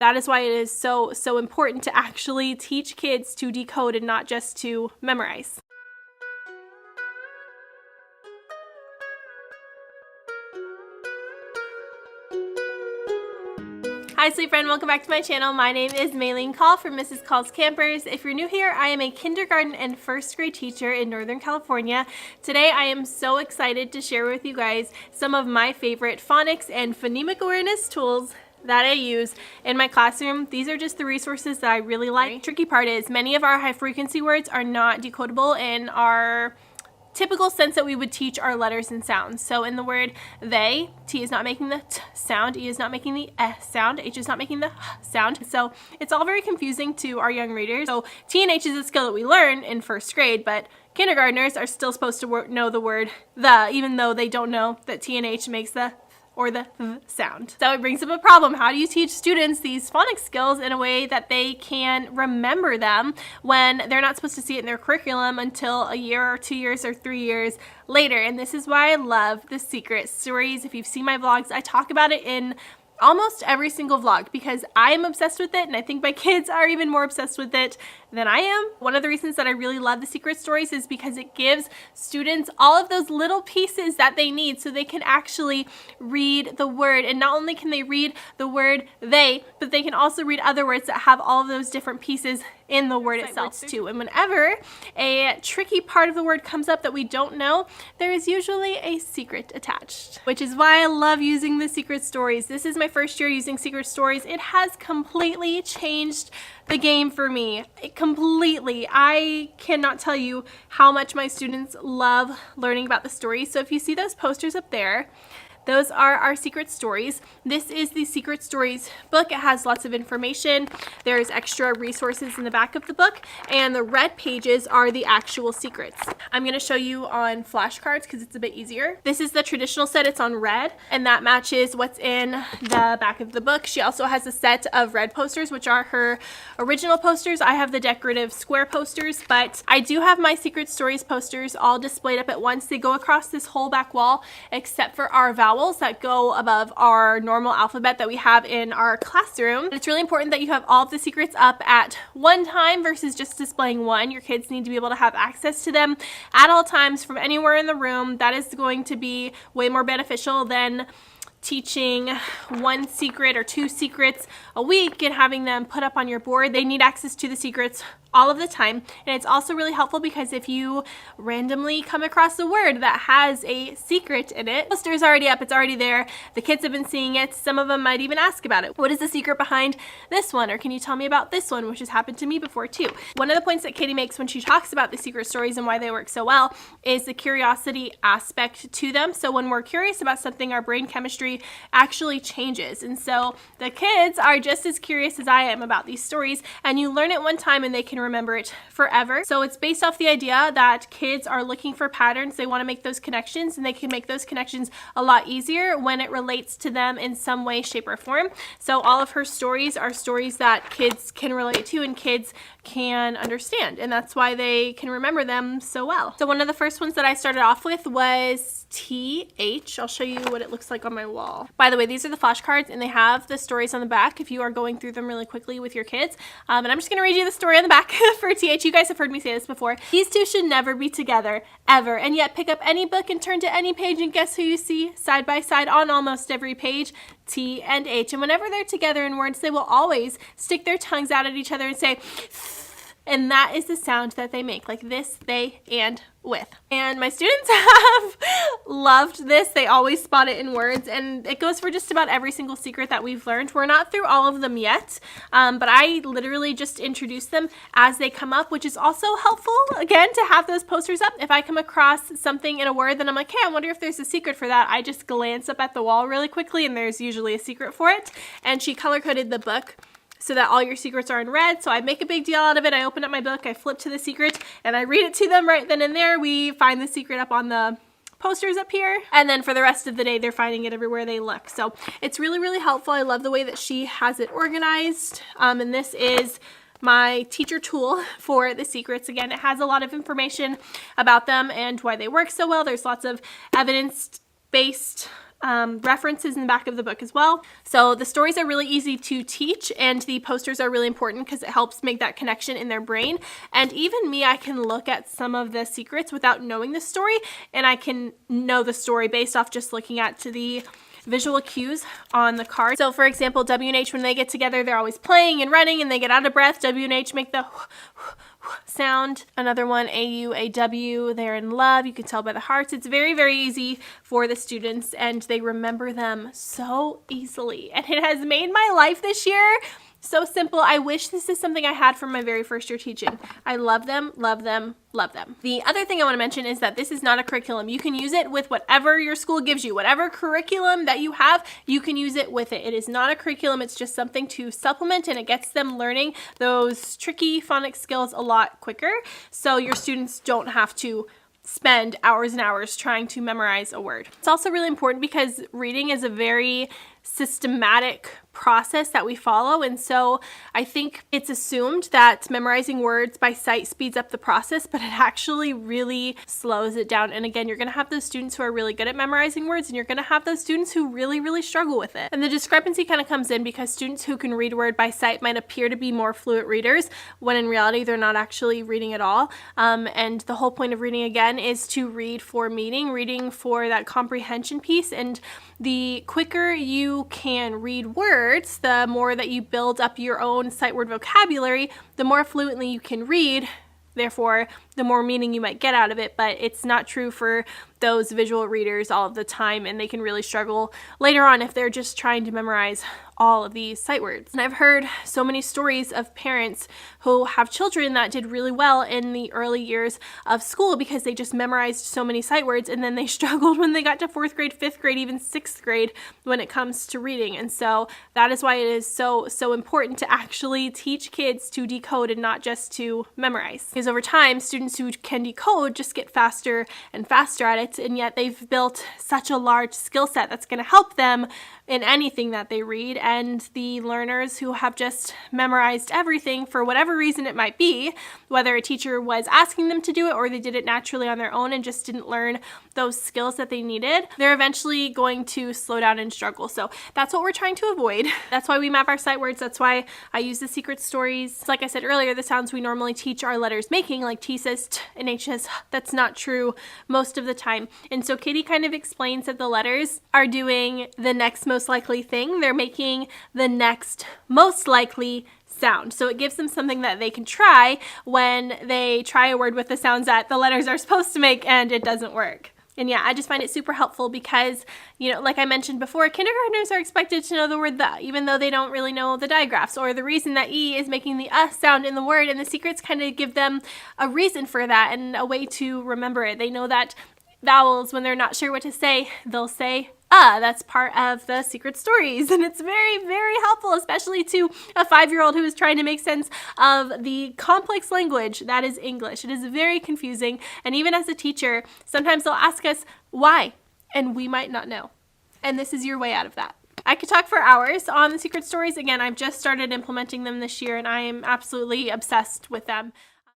That is why it is so important to actually teach kids to decode and not just to memorize. Hi Sweet Friend, welcome back to my channel. My name is Maylene Call from Mrs. Call's Campers. If you're new here, I am a kindergarten and first grade teacher in Northern California. Today I am so excited to share with you guys some of my favorite phonics and phonemic awareness tools that I use in my classroom. These are just the resources that I really like. The tricky part is many of our high frequency words are not decodable in our typical sense that we would teach our letters and sounds. So in the word they, T is not making the T sound, E is not making the sound, H is not making the H sound. So it's all very confusing to our young readers. So T and H is a skill that we learn in first grade, but kindergartners are still supposed to know the word the, even though they don't know that T and H makes the or the th sound. So it brings up a problem. How do you teach students these phonics skills in a way that they can remember them when they're not supposed to see it in their curriculum until a year or 2 years or 3 years later? And this is why I love the secret stories. If you've seen my vlogs, I talk about it in almost every single vlog because I am obsessed with it, and I think my kids are even more obsessed with it than I am. One of the reasons that I really love the secret stories is because it gives students all of those little pieces that they need so they can actually read the word. And not only can they read the word they, but they can also read other words that have all of those different pieces in the word itself too. And whenever a tricky part of the word comes up that we don't know, there is usually a secret attached, which is why I love using the secret stories. This is my first year using secret stories. It has completely changed the game for me. Completely. I cannot tell you how much my students love learning about the stories. So if you see those posters up there, those are our secret stories. This is the secret stories book. It has lots of information. There's extra resources in the back of the book, and the red pages are the actual secrets. I'm going to show you on flashcards because it's a bit easier. This is the traditional set. It's on red, and that matches what's in the back of the book. She also has a set of red posters, which are her original posters. I have the decorative square posters, but I do have my secret stories posters all displayed up at once. They go across this whole back wall, except for our vowels that go above our normal alphabet that we have in our classroom. It's really important that you have all of the secrets up at one time versus just displaying one. Your kids need to be able to have access to them at all times from anywhere in the room. That is going to be way more beneficial than teaching one secret or two secrets a week and having them put up on your board. They need access to the secrets all of the time. And it's also really helpful because if you randomly come across a word that has a secret in it, the poster is already up, it's already there, the kids have been seeing it, some of them might even ask about it. What is the secret behind this one? Or can you tell me about this one, which has happened to me before too? One of the points that Katie makes when she talks about the secret stories and why they work so well is the curiosity aspect to them. So when we're curious about something, our brain chemistry actually changes. And so the kids are just as curious as I am about these stories, and you learn it one time and they can remember it forever. So it's based off the idea that kids are looking for patterns. They want to make those connections, and they can make those connections a lot easier when it relates to them in some way, shape, or form. So all of her stories are stories that kids can relate to and kids can understand, and that's why they can remember them so well. So one of the first ones that I started off with was TH. I'll show you what it looks like on my wall. By the way, these are the flashcards, and they have the stories on the back if you are going through them really quickly with your kids. And I'm just going to read you the story on the back for TH. You guys have heard me say this before. These two should never be together, ever, and yet pick up any book and turn to any page, and guess who you see side by side on almost every page? T and H. And whenever they're together in words, they will always stick their tongues out at each other and say, and that is the sound that they make, like this, they, and with. And my students have loved this. They always spot it in words, and it goes for just about every single secret that we've learned. We're not through all of them yet, but I literally just introduce them as they come up, which is also helpful, again, to have those posters up. If I come across something in a word, then I'm like, hey, I wonder if there's a secret for that. I just glance up at the wall really quickly, and there's usually a secret for it. And she color-coded the book so that all your secrets are in red. So I make a big deal out of it. I open up my book, I flip to the secret, and I read it to them right then and there. We find the secret up on the posters up here, and then for the rest of the day they're finding it everywhere they look. So it's really, really helpful. I love the way that she has it organized, and this is my teacher tool for the secrets. Again, it has a lot of information about them and why they work so well. There's lots of evidence-based references in the back of the book as well. So the stories are really easy to teach, and the posters are really important because it helps make that connection in their brain. And even me, I can look at some of the secrets without knowing the story, and I can know the story based off just looking at the visual cues on the card. So for example, W and H, when they get together, they're always playing and running and they get out of breath. W and H make the sound. Another one, AU, AW, they're in love. You can tell by the hearts. It's very, very easy for the students, and they remember them so easily. And it has made my life this year so simple. I wish this is something I had from my very first year teaching. I love them, love them, love them. The other thing I want to mention is that this is not a curriculum. You can use it with whatever your school gives you. Whatever curriculum that you have, you can use it with it. It is not a curriculum. It's just something to supplement, and it gets them learning those tricky phonics skills a lot quicker. So your students don't have to spend hours and hours trying to memorize a word. It's also really important because reading is a very systematic process that we follow, and so I think it's assumed that memorizing words by sight speeds up the process, but it actually really slows it down. And again, you're going to have those students who are really good at memorizing words, and you're going to have those students who really, really struggle with it. And the discrepancy kind of comes in because students who can read word by sight might appear to be more fluent readers when in reality they're not actually reading at all. And the whole point of reading, again, is to read for meaning, reading for that comprehension piece. And the quicker you can read words, the more that you build up your own sight word vocabulary, the more fluently you can read. Therefore, the more meaning you might get out of it, but it's not true for those visual readers all of the time, and they can really struggle later on if they're just trying to memorize all of these sight words. And I've heard so many stories of parents who have children that did really well in the early years of school because they just memorized so many sight words, and then they struggled when they got to 4th grade, 5th grade, even 6th grade when it comes to reading. And so that is why it is so important to actually teach kids to decode and not just to memorize. Because over time, students who can decode just get faster and faster at it, and yet they've built such a large skill set that's going to help them in anything that they read. And the learners who have just memorized everything for whatever reason it might be, whether a teacher was asking them to do it or they did it naturally on their own and just didn't learn those skills that they needed, they're eventually going to slow down and struggle. So that's what we're trying to avoid. That's why we map our sight words. That's why I use the secret stories. Like I said earlier, the sounds we normally teach our letters making, like T says T and H says H, that's not true most of the time. And so Katie kind of explains that the letters are doing the next most likely thing. They're making the next most likely sound. So it gives them something that they can try when they try a word with the sounds that the letters are supposed to make and it doesn't work. And yeah, I just find it super helpful because, you know, like I mentioned before, kindergartners are expected to know the word the, even though they don't really know the digraphs or the reason that E is making the sound in the word. And the secrets kind of give them a reason for that and a way to remember it. They know that vowels, when they're not sure what to say, they'll say that's part of the secret stories, and it's very, very helpful, especially to a 5-year-old who is trying to make sense of the complex language that is English. It is very confusing, and even as a teacher, sometimes they'll ask us why, and we might not know, and this is your way out of that. I could talk for hours on the secret stories. Again, I've just started implementing them this year, and I am absolutely obsessed with them.